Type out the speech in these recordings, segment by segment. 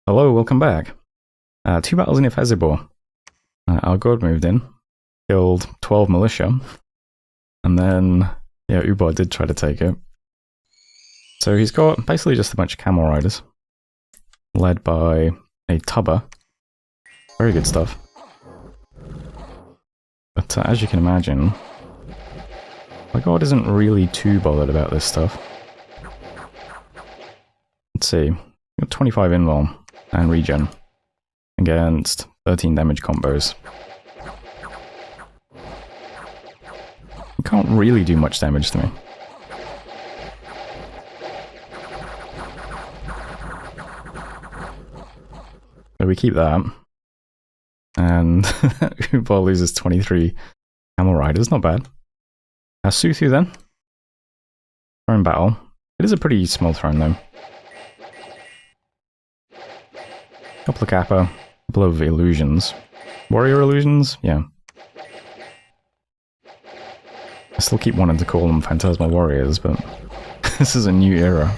Hello, welcome back. 2 battles in Ifezibor. Our god moved in, killed 12 militia, and then, yeah, Ubar did try to take it. So he's got basically just a bunch of camel riders, led by a tubber. Very good stuff. But as you can imagine, my god isn't really too bothered about this stuff. Let's see, got 25 invul and regen against 13 damage combos. It can't really do much damage to me. So we keep that. And Ubar loses 23 camel riders, not bad. Suthu then. Throne battle. It is a pretty small throne though. Couple of Kappa, couple of illusions. Warrior illusions? Yeah. I still keep wanting to call them Phantasmal Warriors, but this is a new era.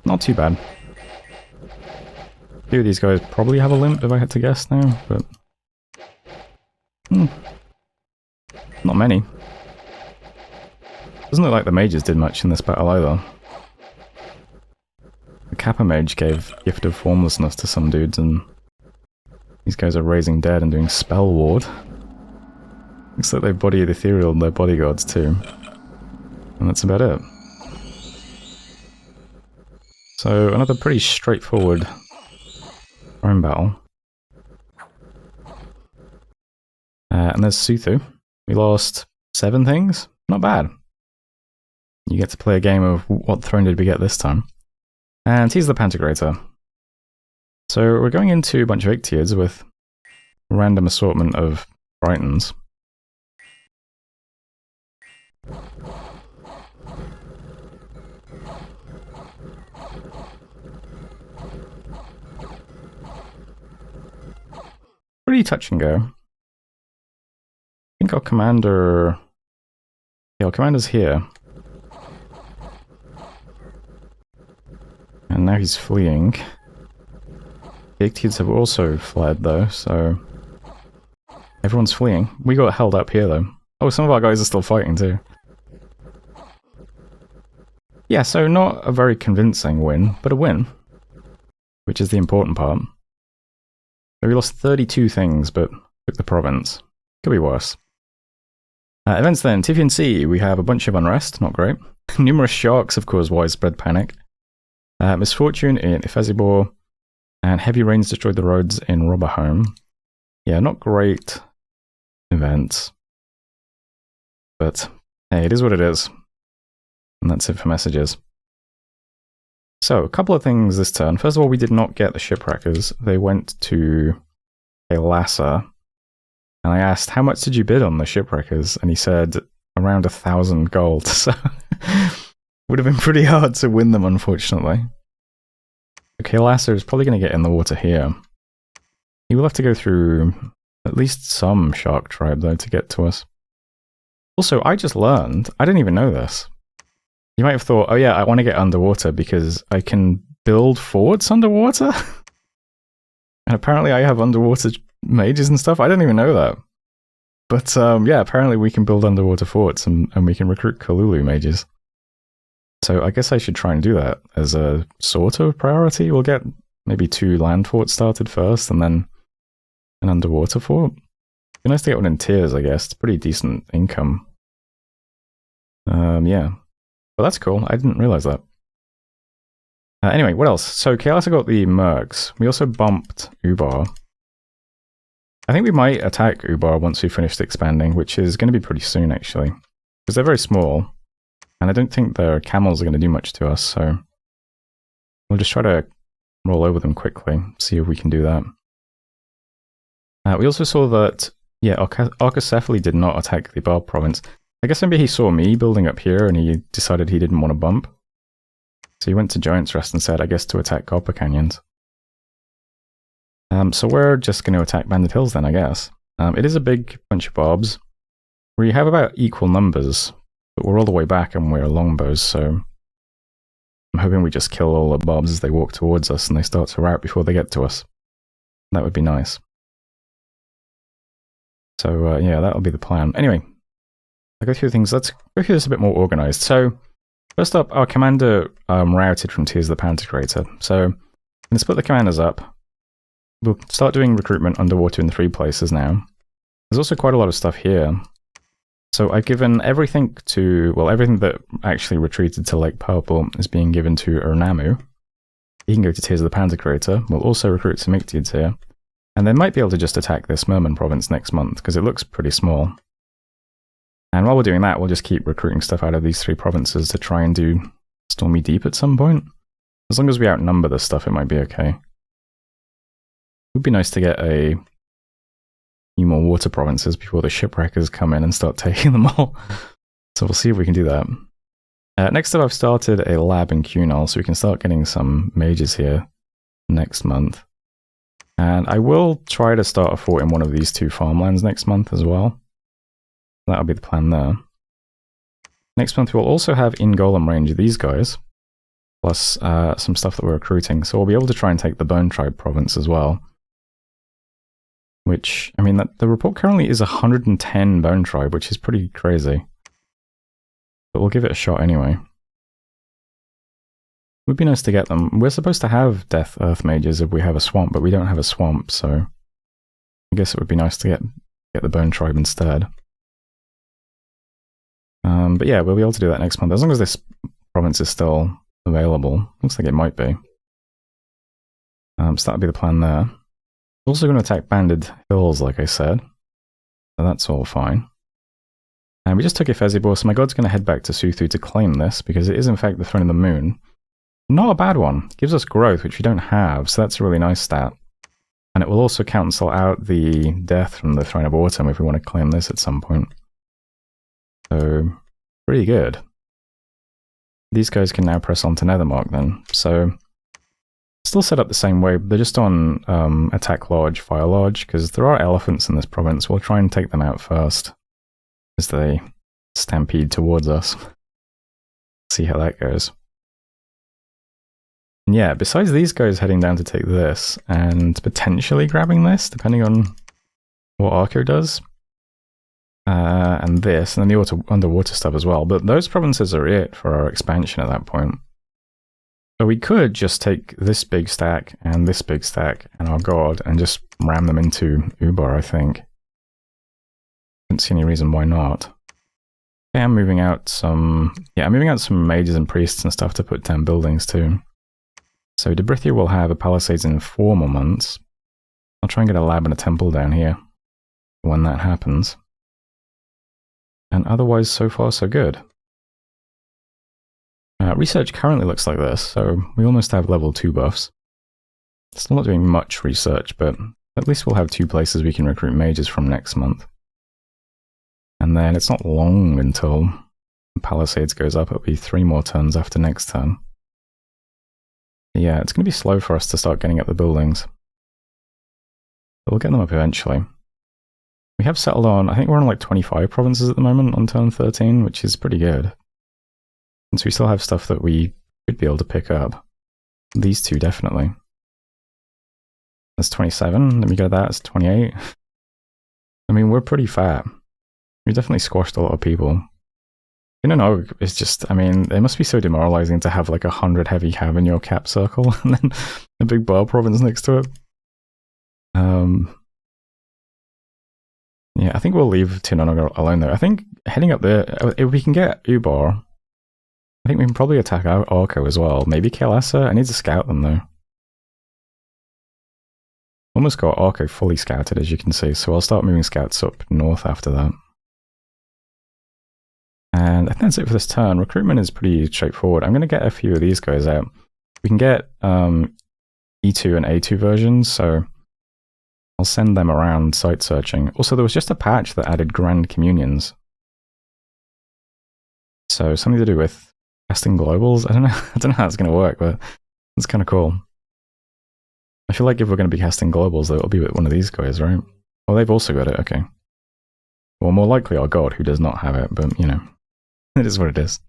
Not too bad. A few of these guys probably have a limp if I had to guess now, but... not many. Doesn't look like the mages did much in this battle either. The Kappa mage gave Gift of Formlessness to some dudes, and these guys are raising dead and doing Spell Ward. Looks like they've bodied ethereal their bodyguards too. And that's about it. So another pretty straightforward throne battle. And there's Suthu. We lost 7 things? Not bad. You get to play a game of what throne did we get this time. And he's the Pantagrator. So we're going into a bunch of Ictiids with a random assortment of Tritons. Pretty touch and go. I think our commander... yeah, our commander's here. And now he's fleeing. The Ictiids have also fled though, so... everyone's fleeing. We got held up here though. Oh, some of our guys are still fighting too. Yeah, so not a very convincing win, but a win. Which is the important part. So we lost 32 things, but took the province. Could be worse. Events then. Tivian Sea, we have a bunch of unrest, not great. Numerous sharks have caused widespread panic. Misfortune in Ifezibor, and heavy rains destroyed the roads in Robberholm. Yeah, not great events. But, hey, it is what it is. And that's it for messages. So, a couple of things this turn. First of all, we did not get the shipwreckers. They went to Elassa. And I asked, how much did you bid on the shipwreckers? And he said, around 1,000 gold. So, would have been pretty hard to win them, unfortunately. Okay, Elassa is probably going to get in the water here. He will have to go through at least some shark tribe, though, to get to us. Also, I just learned, I didn't even know this. You might have thought, oh yeah, I want to get underwater because I can build forts underwater? And apparently I have underwater mages and stuff. I didn't even know that. But yeah, apparently we can build underwater forts and we can recruit Kalulu mages. So I guess I should try and do that as a sort of priority. We'll get maybe 2 land forts started first and then an underwater fort. It'd be nice to get one in tiers, I guess. It's pretty decent income. Yeah. Well, that's cool. I didn't realize that. Anyway, what else? So Chaos got the Mercs. We also bumped Ubar. I think we might attack Ubar once we finished expanding, which is going to be pretty soon, actually. Because they're very small, and I don't think their camels are going to do much to us, so... we'll just try to roll over them quickly, see if we can do that. We also saw that, yeah, Archocephaly did not attack the Barb province. I guess maybe he saw me building up here, and he decided he didn't want to bump. So he went to Giant's Rest instead, I guess, to attack Copper Canyons. So we're just going to attack Banded Hills then, I guess. It is a big bunch of barbs. We have about equal numbers, but we're all the way back and we're longbows, so I'm hoping we just kill all the mobs as they walk towards us and they start to rout before they get to us. That would be nice. So yeah, that'll be the plan. Anyway, I'll go through things. Let's go through this a bit more organized. So first up, our commander routed from Tears of the Pantocrator. So I'm going to split the commanders up. We'll start doing recruitment underwater in 3 places now. There's also quite a lot of stuff here. So I've given everything to, well, everything that actually retreated to Lake Purple is being given to Ernamu. He can go to Tears of the Pantocrator. We'll also recruit some Ictids here. And they might be able to just attack this Merman province next month, because it looks pretty small. And while we're doing that, we'll just keep recruiting stuff out of these 3 provinces to try and do Stormy Deep at some point. As long as we outnumber this stuff, it might be okay. It would be nice to get a few more water provinces before the shipwreckers come in and start taking them all. So we'll see if we can do that. Next up, I've started a lab in Cunal, so we can start getting some mages here next month. And I will try to start a fort in one of these 2 farmlands next month as well. That'll be the plan there. Next month we'll also have in Golem range these guys, plus some stuff that we're recruiting. So we'll be able to try and take the Bone Tribe province as well. Which, I mean, the report currently is 110 Bone Tribe, which is pretty crazy. But we'll give it a shot anyway. It would be nice to get them. We're supposed to have Death Earth Mages if we have a swamp, but we don't have a swamp, so I guess it would be nice to get the Bone Tribe instead. But yeah, we'll be able to do that next month, as long as this province is still available. Looks like it might be. So that'll be the plan there. We're also going to attack Banded Hills, like I said. So that's all fine. And we just took Ifezibor, so my god's going to head back to Suthu to claim this, because it is in fact the Throne of the Moon. Not a bad one. It gives us growth, which we don't have, so that's a really nice stat. And it will also cancel out the death from the Throne of Autumn if we want to claim this at some point. So, pretty good. These guys can now press on to Nethermark then. So, still set up the same way. They're just on Attack Lodge, Fire Lodge, because there are elephants in this province. We'll try and take them out first as they stampede towards us. See how that goes. And yeah, besides these guys heading down to take this, and potentially grabbing this, depending on what Arco does, and this, and then the underwater stuff as well, but those provinces are it for our expansion at that point. So we could just take this big stack, and this big stack, and our god, and just ram them into Ubar, I think. Don't see any reason why not. Okay, I'm moving out some mages and priests and stuff to put down buildings too. So Debrithia will have a palisades in 4 more months. I'll try and get a lab and a temple down here when that happens. And otherwise, so far, so good. Research currently looks like this, so we almost have level 2 buffs. Still not doing much research, but at least we'll have 2 places we can recruit mages from next month. And then it's not long until Palisades goes up. It'll be 3 more turns after next turn. Yeah, it's going to be slow for us to start getting up the buildings. But we'll get them up eventually. We have settled on, I think we're on like 25 provinces at the moment on turn 13, which is pretty good. And so we still have stuff that we could be able to pick up. These 2 definitely. That's 27, let me go to that, it's 28. I mean, we're pretty fat. We definitely squashed a lot of people. No, it's just, I mean, it must be so demoralizing to have like 100 heavy cav in your cap circle and then a big bar province next to it. Yeah, I think we'll leave Tinonaga alone though. I think heading up there, if we can get Ubar, I think we can probably attack Orko as well. Maybe Kael'assa. I need to scout them though. Almost got Orko fully scouted, as you can see, so I'll start moving scouts up north after that. And I think that's it for this turn. Recruitment is pretty straightforward. I'm going to get a few of these guys out. We can get E2 and A2 versions, so I'll send them around site searching. Also, there was just a patch that added Grand Communions. So something to do with casting globals. I don't know how it's going to work, but it's kind of cool. I feel like if we're going to be casting globals, though, it'll be with one of these guys, right? Oh, they've also got it. Okay. Or more likely our god, who does not have it, but, you know, it is what it is.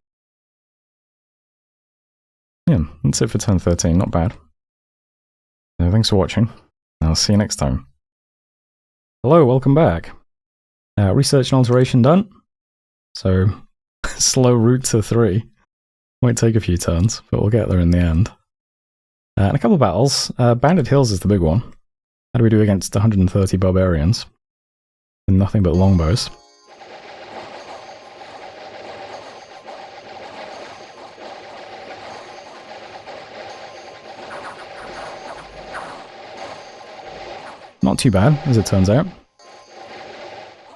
Yeah, that's it for turn 13, not bad. So thanks for watching, I'll see you next time. Hello, welcome back. Research and alteration done. So, slow route to 3. Might take a few turns, but we'll get there in the end. And a couple of battles. Banded Hills is the big one. How do we do against 130 barbarians? And nothing but longbows. Not too bad, as it turns out.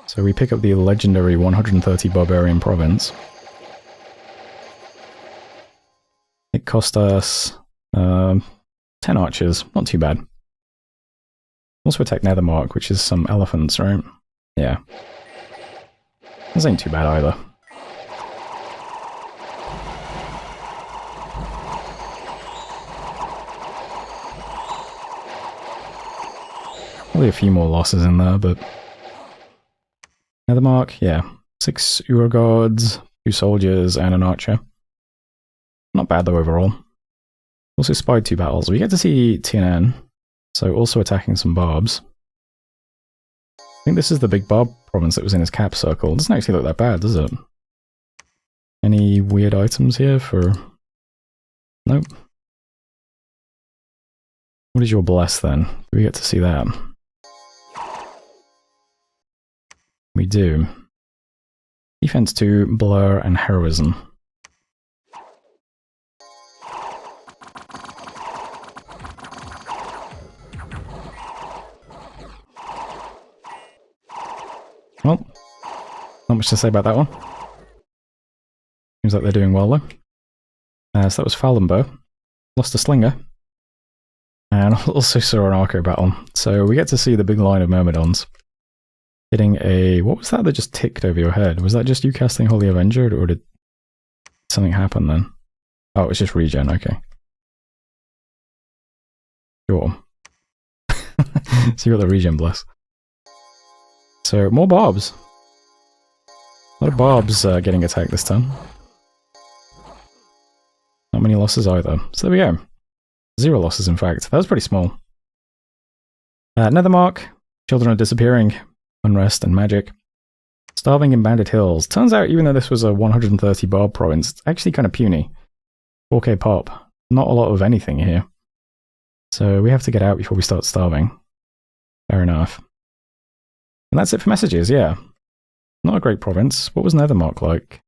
So we pick up the legendary 130 barbarian province. It cost us 10 archers, not too bad. Also attack Nethermark, which is some elephants, right? Yeah. This ain't too bad either. Probably a few more losses in there, but... Nethermark, yeah. 6 Urogods, 2 soldiers, and an archer. Not bad though overall. Also spied 2 battles. We get to see TNN, so also attacking some barbs. I think this is the big barb province that was in his cap circle. It doesn't actually look that bad, does it? Any weird items here for... Nope. What is your bless then? Do we get to see that? We do. Defense 2, Blur, and Heroism. Well, not much to say about that one. Seems like they're doing well though. So that was Fallenbow. Lost a Slinger. And also saw an Archer battle. So we get to see the big line of Myrmidons. Hitting a... What was that just ticked over your head? Was that just you casting Holy Avenger, or did something happen then? Oh, it was just regen, okay. Sure. So you got the regen bless. So, more barbs. A lot of barbs getting attacked this time. Not many losses either. So there we go. 0 losses, in fact. That was pretty small. Nethermark. Children are disappearing. Unrest and magic. Starving in Banded Hills. Turns out, even though this was a 130 barb province, it's actually kind of puny. 4k pop. Not a lot of anything here. So we have to get out before we start starving. Fair enough. And that's it for messages, yeah. Not a great province. What was Nethermark like?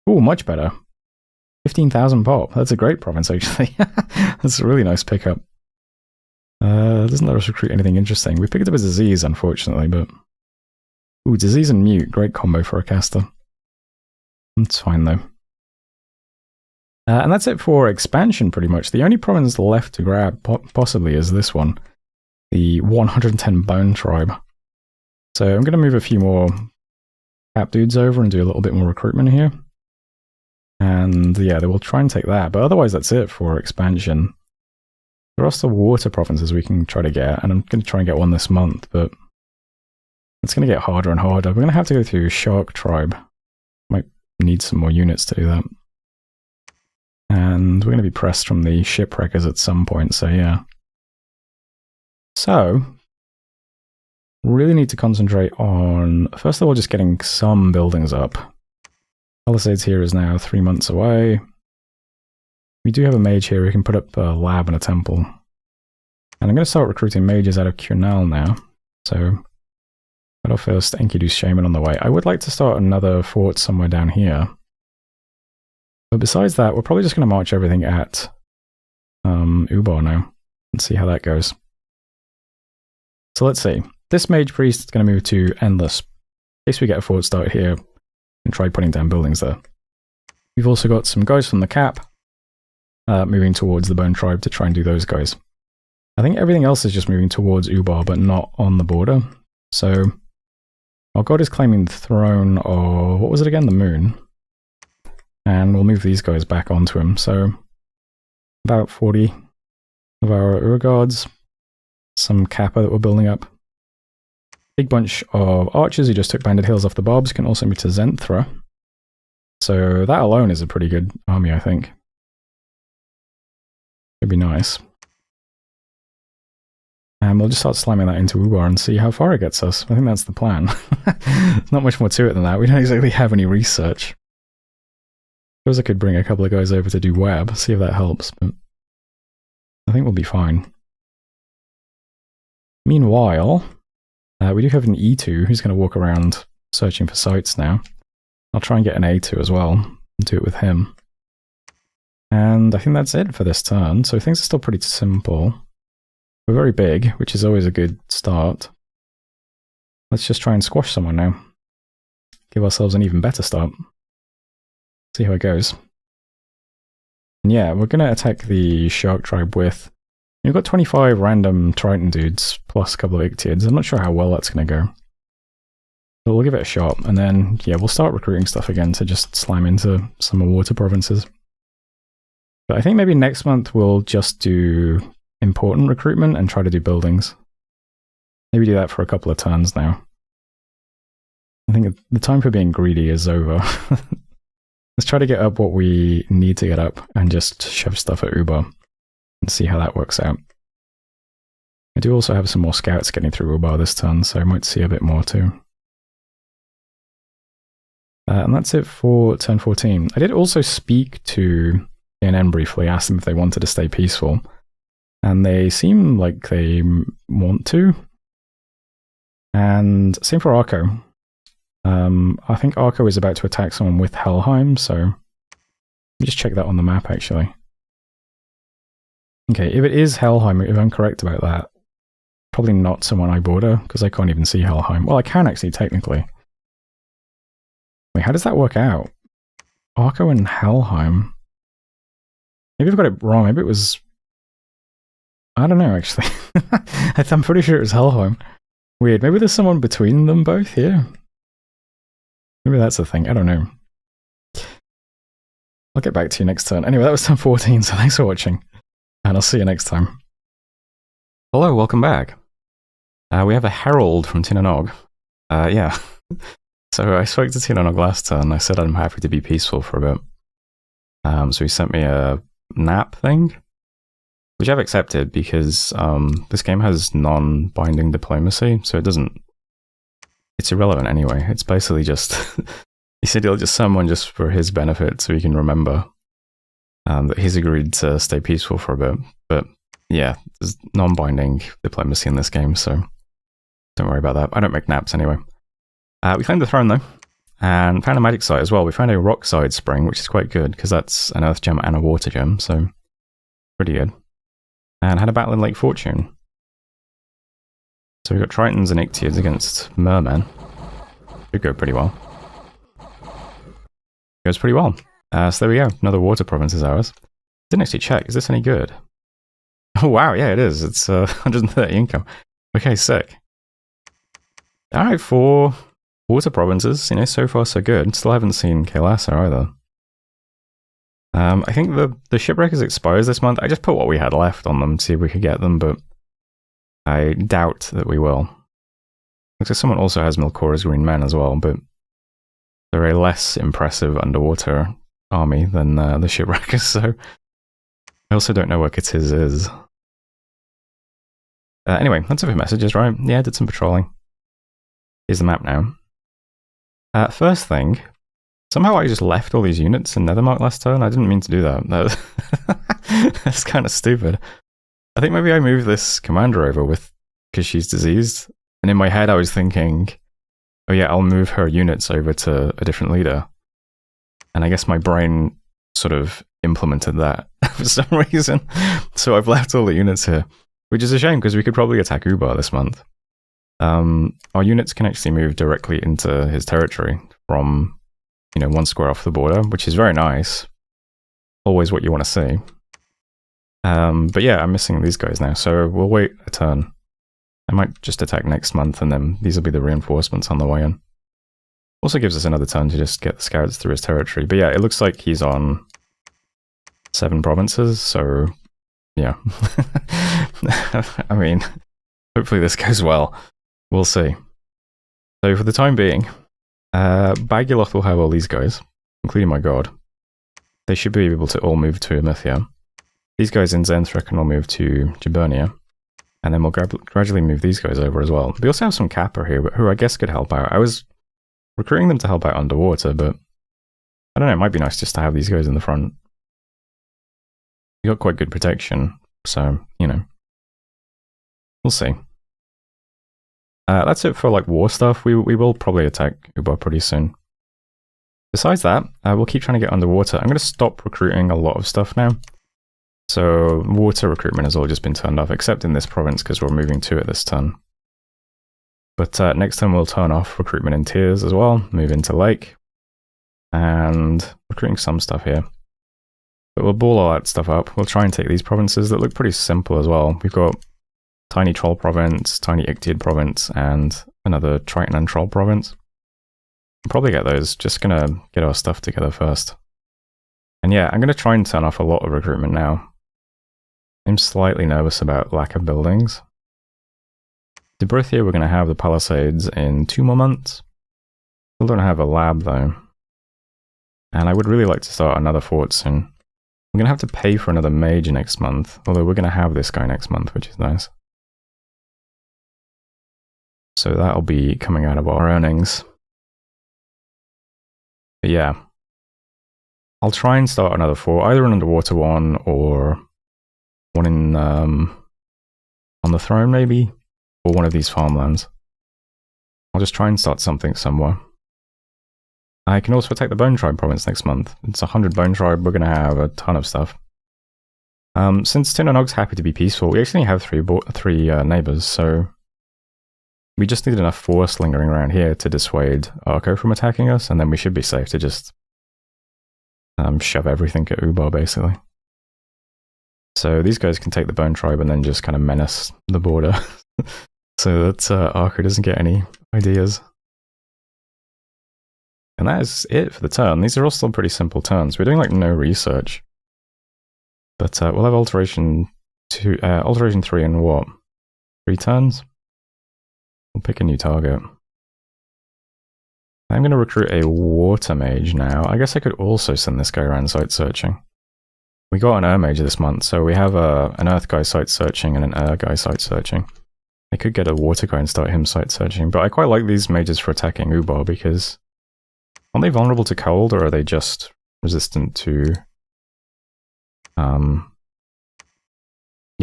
Ooh, much better. 15,000 pop. That's a great province, actually. That's a really nice pickup. Doesn't let us recruit anything interesting. We picked up a disease, unfortunately, but... Ooh, disease and mute. Great combo for a caster. It's fine, though. And that's it for expansion, pretty much. The only province left to grab, possibly, is this one. The 110 Bone Tribe. So I'm going to move a few more cap dudes over and do a little bit more recruitment here. And yeah, they will try and take that. But otherwise, that's it for expansion. There are still water provinces we can try to get. And I'm going to try and get one this month, but it's going to get harder and harder. We're going to have to go through Shark Tribe. Might need some more units to do that. And we're going to be pressed from the shipwreckers at some point, so yeah. So... really need to concentrate on, first of all, just getting some buildings up. Palisades here is now 3 months away. We do have a mage here who can put up a lab and a temple. And I'm going to start recruiting mages out of Curnal now. So, got our first Enkidu's Shaman on the way. I would like to start another fort somewhere down here. But besides that, we're probably just going to march everything at Ubar now and see how that goes. So let's see. This Mage Priest is going to move to Endless, in case we get a fort start here, and try putting down buildings there. We've also got some guys from the cap, moving towards the Bone Tribe to try and do those guys. I think everything else is just moving towards Ubar, but not on the border. So, our god is claiming the throne of, what was it again? The Moon. And we'll move these guys back onto him. So, about 40 of our Urogods, some Kappa that we're building up. big bunch of archers who just took Banded Hills off the Bobs can also move to Zenthra. So that alone is a pretty good army, I think. It'd be nice. And we'll just start slamming that into Ubar and see how far it gets us. I think that's the plan. There's not much more to it than that. We don't exactly have any research. I suppose I could bring a couple of guys over to do web, see if that helps, but I think we'll be fine. Meanwhile, we do have an E2 who's going to walk around searching for sites now. I'll try and get an A2 as well, and do it with him. And I think that's it for this turn, so things are still pretty simple. We're very big, which is always a good start. Let's just try and squash someone now. Give ourselves an even better start. See how it goes. And yeah, we're going to attack the Shark Tribe with... You've got 25 random Triton dudes, plus a couple of Ictiids. I'm not sure how well that's going to go. But we'll give it a shot, and then, yeah, we'll start recruiting stuff again to just slam into some more water provinces. But I think maybe next month we'll just do important recruitment and try to do buildings. Maybe do that for a couple of turns now. I think the time for being greedy is over. Let's try to get up what we need to get up and just shove stuff at Ubar and see how that works out. I do also have some more scouts getting through Ubar this turn, so I might see a bit more too. And that's it for turn 14. I did also speak to ANN briefly, asked them if they wanted to stay peaceful. And they seem like they want to. And same for Arco. I think Arco is about to attack someone with Helheim, so let me just check that on the map actually. Okay, if it is Helheim, if I'm correct about that, probably not someone I border, because I can't even see Helheim. Well, I can actually, technically. Wait, how does that work out? Arco and Helheim. Maybe I've got it wrong. Maybe it was... I don't know, actually. I'm pretty sure it was Helheim. Weird. Maybe there's someone between them both here. Maybe that's the thing. I don't know. I'll get back to you next turn. Anyway, that was turn 14, so thanks for watching. And I'll see you next time. Hello, welcome back. We have a herald from Tinanog. Yeah. So I spoke to Tinanog last turn. I said I'm happy to be peaceful for a bit. So he sent me a nap thing, which I've accepted because this game has non-binding diplomacy, so it doesn't... It's irrelevant anyway. It's basically just... he said he'll just summon just for his benefit so he can remember that he's agreed to stay peaceful for a bit. But yeah, there's non-binding diplomacy in this game, so don't worry about that. I don't make naps anyway. We claimed the throne though, and found a magic site as well. We found a rock side spring, which is quite good because that's an earth gem and a water gem, so pretty good. And had a battle in Lake Fortune. So we got Tritons and Ictiids against Mermen. Should go pretty well. Goes pretty well. So there we go. Another water province is ours. Didn't actually check. Is this any good? Oh wow, yeah, it is. It's 130 income. Okay, sick. All right, 4 water provinces. You know, so far so good. Still haven't seen Kael'thas either. I think the shipwreckers expires this month. I just put what we had left on them to see if we could get them, but I doubt that we will. Looks like someone also has Milcora's Green Men as well, but they're a less impressive underwater army than the shipwreckers, so I also don't know where Katiz is. Anyway, that's it for messages, right? Yeah, did some patrolling. Here's the map now. First thing, somehow I just left all these units in Nethermark last turn. I didn't mean to do that. That's kind of stupid. I think maybe I moved this commander over because she's diseased. And in my head I was thinking, oh yeah, I'll move her units over to a different leader. And I guess my brain sort of implemented that for some reason. So I've left all the units here, which is a shame because we could probably attack Ubar this month. Our units can actually move directly into his territory from, you know, 1 square off the border, which is very nice. Always what you want to see. But yeah, I'm missing these guys now, so we'll wait a turn. I might just attack next month, and then these will be the reinforcements on the way in. Also gives us another turn to just get the scouts through his territory. But yeah, it looks like he's on 7 provinces, so yeah. I mean, hopefully this goes well. We'll see. So for the time being, Baguloth will have all these guys, including my god. They should be able to all move to Amithia. These guys in Zenthric will move to Gibernia. And then we'll gradually move these guys over as well. We also have some Kappa here, who I guess could help out. I was recruiting them to help out underwater, but I don't know, it might be nice just to have these guys in the front. You got quite good protection, so, you know. We'll see. That's it for, like, war stuff. We will probably attack Ubar pretty soon. Besides that, we'll keep trying to get underwater. I'm going to stop recruiting a lot of stuff now. So, water recruitment has all just been turned off, except in this province, because we're moving to it this turn. But next time we'll turn off recruitment in tiers as well, move into lake, and recruiting some stuff here. But we'll ball all that stuff up. We'll try and take these provinces that look pretty simple as well. We've got Tiny Troll Province, Tiny Ictiid Province, and another Triton and Troll Province. We'll probably get those, just gonna get our stuff together first. And yeah, I'm gonna try and turn off a lot of recruitment now. I'm slightly nervous about lack of buildings. Debrithia, we're going to have the Palisades in 2 more months. Still don't have a lab though. And I would really like to start another fort soon. We're going to have to pay for another mage next month, although we're going to have this guy next month, which is nice. So that'll be coming out of our earnings. But yeah. I'll try and start another fort, either an underwater one or one in, on the throne maybe? Or one of these farmlands. I'll just try and start something somewhere. I can also attack the Bone Tribe province next month. It's 100 Bone Tribe, we're going to have a ton of stuff. Since Tin and Og's happy to be peaceful, we actually have three neighbours, so we just need enough force lingering around here to dissuade Arco from attacking us, and then we should be safe to just shove everything at Ubar, basically. So these guys can take the Bone Tribe and then just kind of menace the border. So that Arco doesn't get any ideas. And that is it for the turn. These are all still pretty simple turns. We're doing like no research. But we'll have Alteration 3 in what? 3 turns? We'll pick a new target. I'm going to recruit a Water Mage now. I guess I could also send this guy around site searching. We got an Air Mage this month, so we have an Earth guy site searching and an Air guy site searching. I could get a Water guy and start him site searching, but I quite like these mages for attacking Ubar because aren't they vulnerable to cold, or are they just resistant to... Yeah,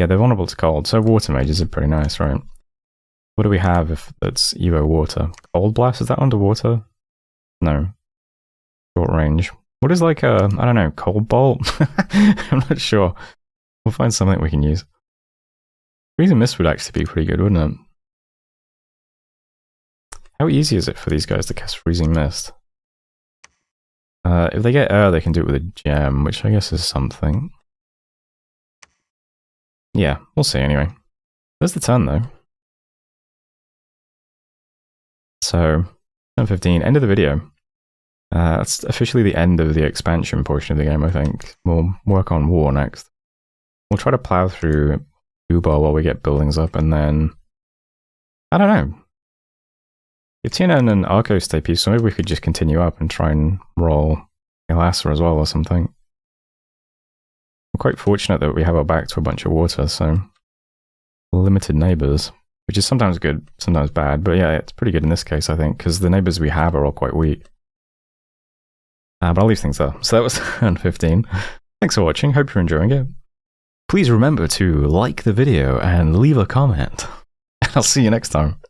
they're vulnerable to cold, so Water mages are pretty nice, right? What do we have if that's Evo Water? Cold Blast, is that underwater? No. Short range. What is like a, I don't know, Cold Bolt? I'm not sure. We'll find something we can use. Freezing Mist would actually be pretty good, wouldn't it? How easy is it for these guys to cast Freezing Mist? If they get air, they can do it with a gem, which I guess is something. Yeah, we'll see anyway. There's the turn though. So, turn 15, end of the video. That's officially the end of the expansion portion of the game, I think. We'll work on war next. We'll try to plow through Ubar while we get buildings up, and then... I don't know. If TNN and Arco stay peaceful, maybe we could just continue up and try and roll Elassa as well or something. We're quite fortunate that we have our back to a bunch of water, so... limited neighbours, which is sometimes good, sometimes bad, but yeah, it's pretty good in this case, I think, because the neighbours we have are all quite weak. But I'll leave things there. So that was turn 15. Thanks for watching, hope you're enjoying it. Please remember to like the video and leave a comment. I'll see you next time.